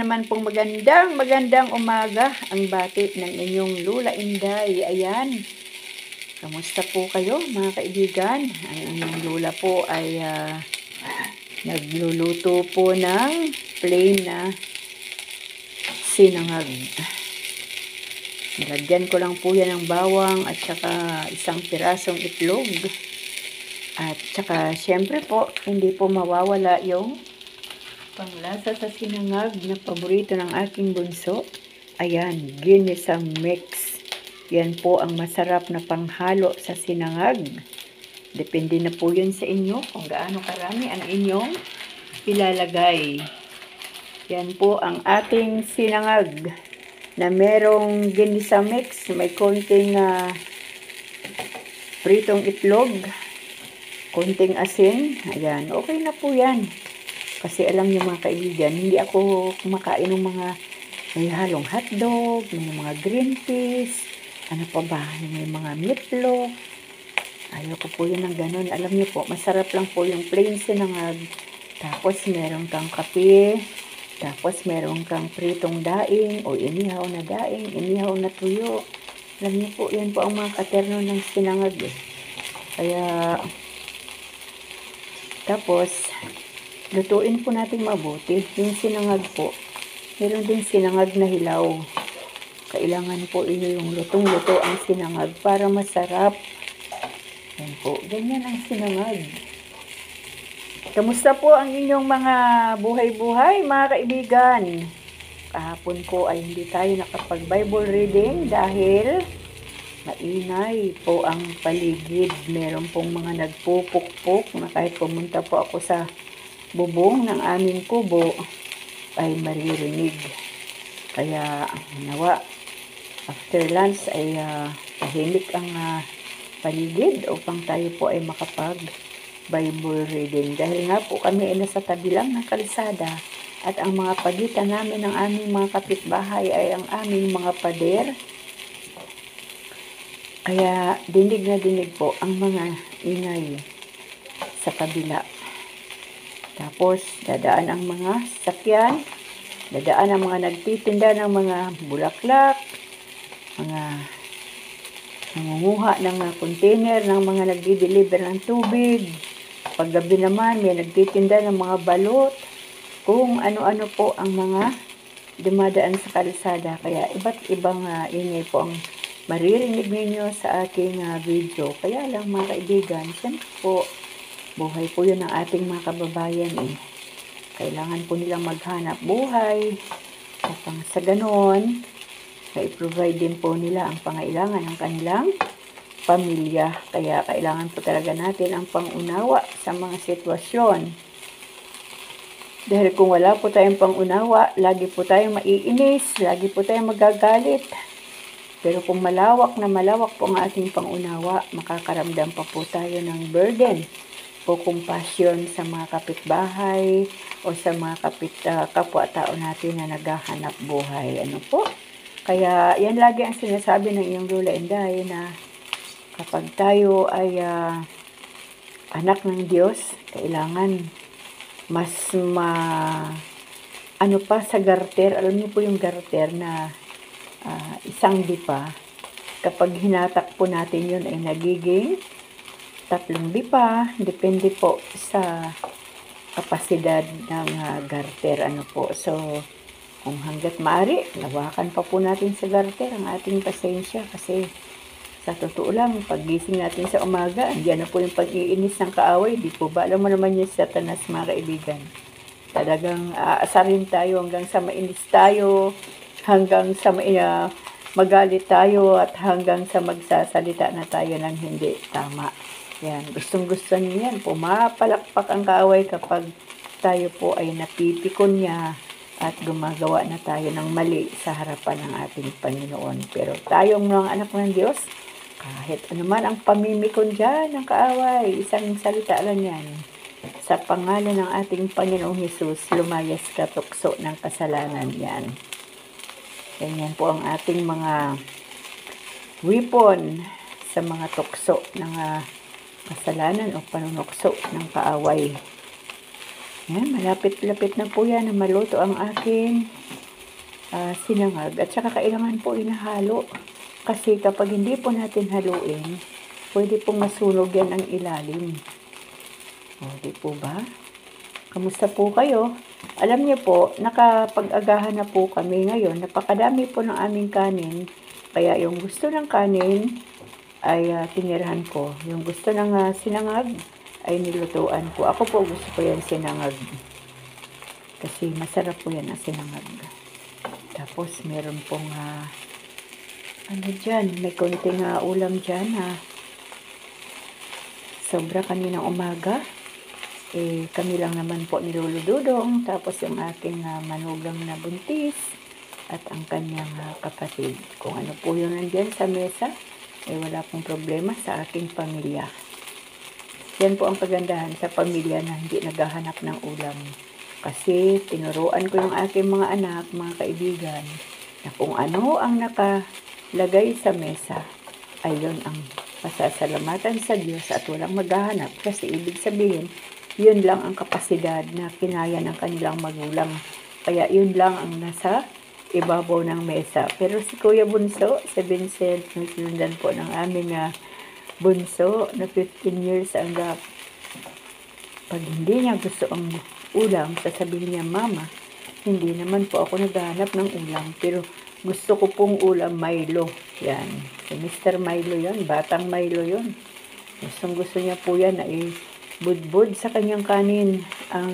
Naman pong magandang umaga ang bati ng inyong Lula Inday. Ayan, kamusta po kayo mga kaibigan? Ang inyong Lula po ay nagluluto po ng plain na sinangag. Nilagyan ko lang po yan ng bawang at saka isang pirasong itlog. At saka syempre po, hindi po mawawala yung panglasa sa sinangag na paborito ng aking bunso. Ayan, ginisang mix. Yan po ang masarap na panghalo sa sinangag. Depende na po yun sa inyo kung gaano karami ang inyong ilalagay. Yan po ang ating sinangag na merong ginisa mix. May konting pritong itlog, konting asin. Ayan, okay na po yan. Kasi alam niyo mga kaibigan, hindi ako kumakain ng mga may halong hotdog, may mga green peas, ano pa ba, may mga meatloaf. Ayoko po yun ng ganun. Alam niyo po, masarap lang po yung plain sinangag. Tapos meron kang kape, tapos meron kang pritong daing o inihaw na daing, inihaw na tuyo. Alam niyo po, yan po ang mga katerno ng sinangag eh. Kaya, tapos, lutuin po natin mabuti. Yung sinangag po, meron din sinangag na hilaw. Kailangan po yung lutong-luto ang sinangag para masarap. Yan po, ganyan ang sinangag. Kamusta po ang inyong mga buhay-buhay, mga kaibigan? Kahapon po ay hindi tayo nakapag-Bible reading dahil maingay po ang paligid. Meron pong mga nagpupukpok na kahit pumunta po ako sa bubong ng aming kubo ay maririnig. Kaya nawa after lunch ay tahimik ang paligid upang tayo po ay makapag Bible reading. Dahil nga po kami ay nasa tabi lang ng kalsada at ang mga pagitan namin ng aming mga kapitbahay ay ang aming mga pader. Kaya dinig na dinig po ang mga ingay sa kabila. Tapos, dadaan ang mga sakyan, dadaan ang mga nagtitinda ng mga bulaklak, mga nangunguha ng mga container, ng mga nagdi-deliver ng tubig. Paggabi naman, may nagtitinda ng mga balot, kung ano-ano po ang mga dumadaan sa kalsada. Kaya, iba't ibang ingay po ang maririnig ninyo sa aking video. Kaya lang mga kaibigan, siyempre po, buhay po yun ng ating mga kababayan eh. Kailangan po nilang maghanap buhay. At sa ganon, i-provide din po nila ang pangailangan ng kanilang pamilya. Kaya kailangan po talaga natin ang pangunawa sa mga sitwasyon. Dahil kung wala po tayong pangunawa, lagi po tayong maiinis, lagi po tayong magagalit. Pero kung malawak po ang ating pangunawa, makakaramdam pa po tayo ng burden o compassion sa mga kapitbahay o sa mga kapwa-tao natin na naghahanap buhay. Ano po? Kaya yan lagi ang sinasabi ng iyong Lula Inday na kapag tayo ay anak ng Diyos, kailangan mas ano pa sa garter. Alam niyo po yung garter na isang dipa. Kapag hinatak po natin yun ay nagiging 3 dipa, depende po sa kapasidad ng garter. Ano po. So, kung hanggat maaari, lawakan pa po natin sa garter ang ating pasensya kasi sa totoo lang, paggising natin sa umaga, andiyan na po yung pag-iinis ng kaaway. Di po ba? Alam mo naman yung Satanas, mga kaibigan. Talagang aasarin tayo hanggang sa mainis tayo, hanggang sa magalit tayo, at hanggang sa magsasalita na tayo ng hindi tama. Yan, gustong-gusto niyo yan. Pumapalakpak ang kaaway kapag tayo po ay napipikon niya at gumagawa na tayo ng mali sa harapan ng ating Panginoon. Pero tayong mga anak ng Diyos, kahit anuman ang pamimikon dyan ng kaaway, isang salita lang yan. Sa pangalan ng ating Panginoong Hesus, lumayas ka tukso ng kasalanan yan. Ganyan po ang ating mga weapon sa mga tukso ng kasalanan o panunukso ng kaaway. Yan, malapit-lapit na po yan na maluto ang aking sinangag. At saka kailangan po inahalo. Kasi kapag hindi po natin haluin, pwede pong masunog yan ang ilalim. O, di po ba? Kamusta po kayo? Alam niyo po, nakapag-agahan na po kami ngayon. Napakadami po ng aming kanin. Kaya yung gusto ng kanin ay tinirahan ko. Yung gusto ng sinangag ay nilutuan ko. Ako po gusto ko yan sinangag. Kasi masarap po yan ang sinangag. Tapos meron pong ano dyan, may konting ulam dyan Sobra kaninang umaga. Kami lang naman po ni Lolo Dudong, tapos yung aking manugang na buntis, at ang kanyang kapatid. Kung ano po yun nandyan sa mesa, wala pong problema sa aking pamilya. Yan po ang kagandahan sa pamilya na hindi naghahanap ng ulam. Kasi tinuruan ko yung aking mga anak, mga kaibigan, na kung ano ang nakalagay sa mesa, ay yun ang pasasalamatan sa Diyos at walang maghahanap. Kasi ibig sabihin, yun lang ang kapasidad na kinaya ng kanilang magulang. Kaya yun lang ang nasa ibabaw ng mesa. Pero si Kuya Bunso, si Vincent, sinundan po ng aming bunso na 15 years ang gap. Pag hindi niya gusto ang ulam, sasabihin niya, Mama, hindi naman po ako naghahanap ng ulam. Pero gusto ko pong ulam Milo. Yan. Si Mr. Milo yan. Batang Milo yun. Gusto niya po yan na budbud sa kanyang kanin ang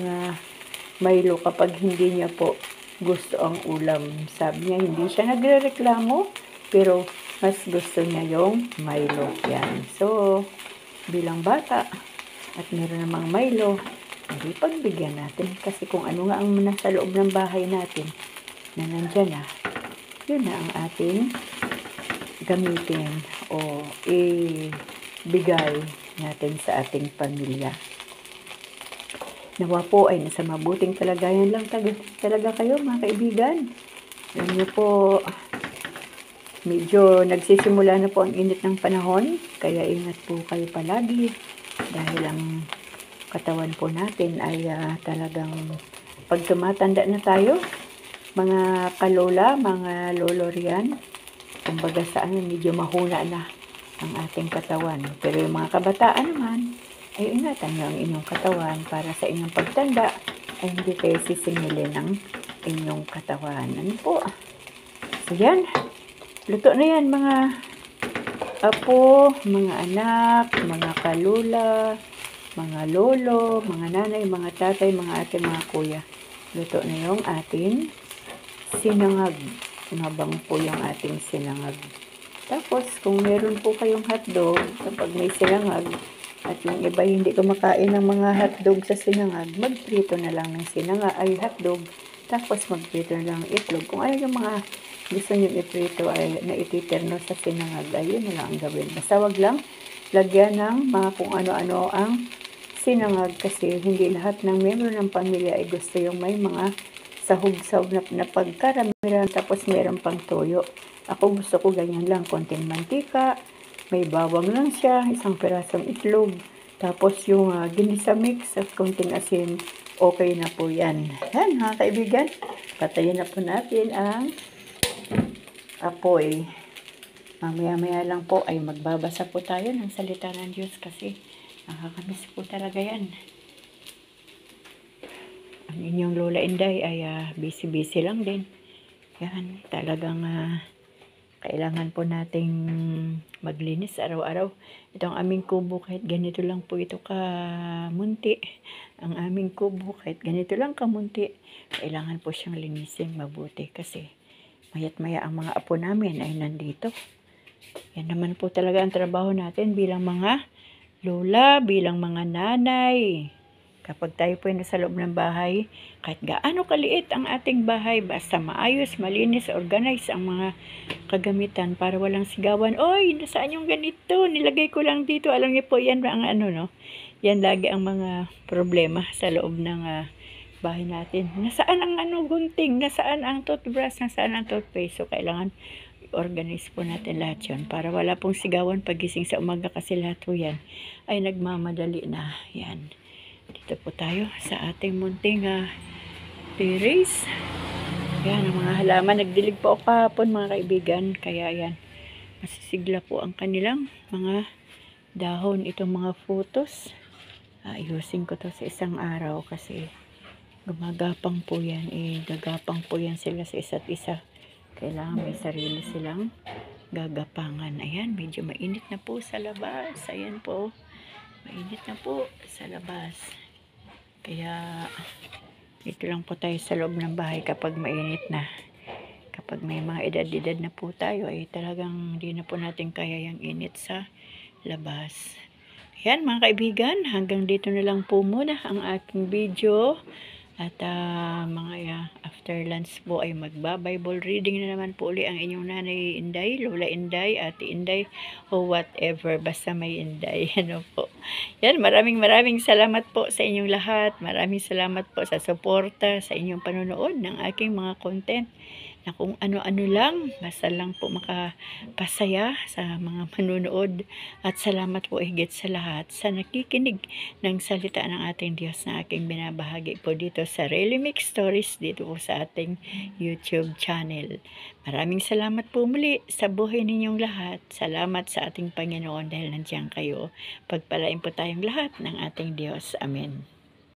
Milo kapag hindi niya po gusto ang ulam. Sabi niya, hindi siya nagre-reklamo, pero mas gusto niya yung Milo. Yan. So, bilang bata, at meron namang Milo, hindi pagbigyan natin. Kasi kung ano nga ang nasa loob ng bahay natin, na nandyan yun na ang ating gamitin o ibigay natin sa ating pamilya. Nawa po ay nasa mabuting kalagayan lang talaga kayo, mga kaibigan. Alam niyo po, medyo nagsisimula na po ang init ng panahon, kaya ingat po kayo palagi dahil ang katawan po natin ay talagang pag tumatanda na tayo, mga kalola, mga lolo riyan, kumbaga saan medyo mahuna na ang ating katawan. Pero yung mga kabataan naman, ay ingatan nyo ang inyong katawan para sa inyong pagtanda ay hindi kayo sisingilin ng inyong katawan. Ano po? So yan, luto na yan mga apo, mga anak, mga kalula, mga lolo, mga nanay, mga tatay, mga ate, mga kuya. Luto na yung ating sinangag. Mabang po yung ating sinangag. Tapos, kung meron po kayong hotdog, kapag may sinangag, at yung iba hindi kumakain ng mga hotdog sa sinangag, magprito na lang ng sinangag ay hotdog. Tapos, magprito na lang ng itlog. Kung ano yung mga gusto nyo iprito ay na ititerno sa sinangag, ay yun na lang ang gawin. Basta wag lang lagyan ng mga kung ano-ano ang sinangag kasi hindi lahat ng membro ng pamilya ay gusto yung may mga sahog-sahog na pagkaramihan tapos meron pang toyo. Ako gusto ko ganyan lang, konting mantika, may bawang lang siya, isang pirasong itlog, tapos yung ginisa mix at konting asin, okay na po yan. Yan mga kaibigan, patayin na po natin ang apoy. Mamaya-maya lang po ay magbabasa po tayo ng salita ng Diyos kasi nakakamiss po talaga yan. Ang inyong Lola Inday ay busy-busy lang din. Yan, talagang kailangan po nating maglinis araw-araw. Itong aming kubo kahit ganito lang po ito kamunti. Ang aming kubo kahit ganito lang kamunti. Kailangan po siyang linisin mabuti kasi mayat-maya ang mga apo namin ay nandito. Yan naman po talaga ang trabaho natin bilang mga lola, bilang mga nanay. Kapag tayo po ay nasa loob ng bahay, kahit gaano kaliit ang ating bahay, basta maayos, malinis, organize ang mga kagamitan para walang sigawan. Oy, nasaan yung ganito? Nilagay ko lang dito. Alam niyo po, yan ang no? Yan lagi ang mga problema sa loob ng bahay natin. Nasaan ang gunting? Nasaan ang toothbrush? Nasaan ang toothpaste? So, kailangan organize po natin lahat yun para wala pong sigawan pagising sa umaga kasi lahat po yan ay nagmamadali na. Yan. Dito po tayo sa ating munting terrace. Yan, ang mga halaman. Nagdilig po ako kahapon mga kaibigan. Kaya yan, masisigla po ang kanilang mga dahon. Itong mga photos. Ayusin ko to sa isang araw kasi gumagapang po yan. Gagapang po yan sila sa isa't isa. Kailangan may sarili silang gagapangan. Ayan, medyo mainit na po sa labas. Ayan po. Mainit na po sa labas. Kaya dito lang po tayo sa loob ng bahay kapag mainit na. Kapag may mga edad-edad na po tayo, ay talagang hindi na po natin kaya yung init sa labas. Ayan mga kaibigan, hanggang dito na lang po muna ang aking video. At after lunch po ay magba-Bible reading na naman po uli ang inyong nanay Inday, Lola Inday, Ate Inday, o whatever, basta may Inday. Ano po. Yan, maraming salamat po sa inyong lahat. Maraming salamat po sa suporta, sa inyong panonood ng aking mga content. Na kung ano-ano lang, basta lang po makapasaya sa mga manunood. At salamat po higit sa lahat sa nakikinig ng salita ng ating Diyos na aking binabahagi po dito sa Really Mix Stories dito po sa ating YouTube channel. Maraming salamat po muli sa buhay ninyong lahat. Salamat sa ating Panginoon dahil nandiyan kayo. Pagpalain po tayong lahat ng ating Diyos. Amen.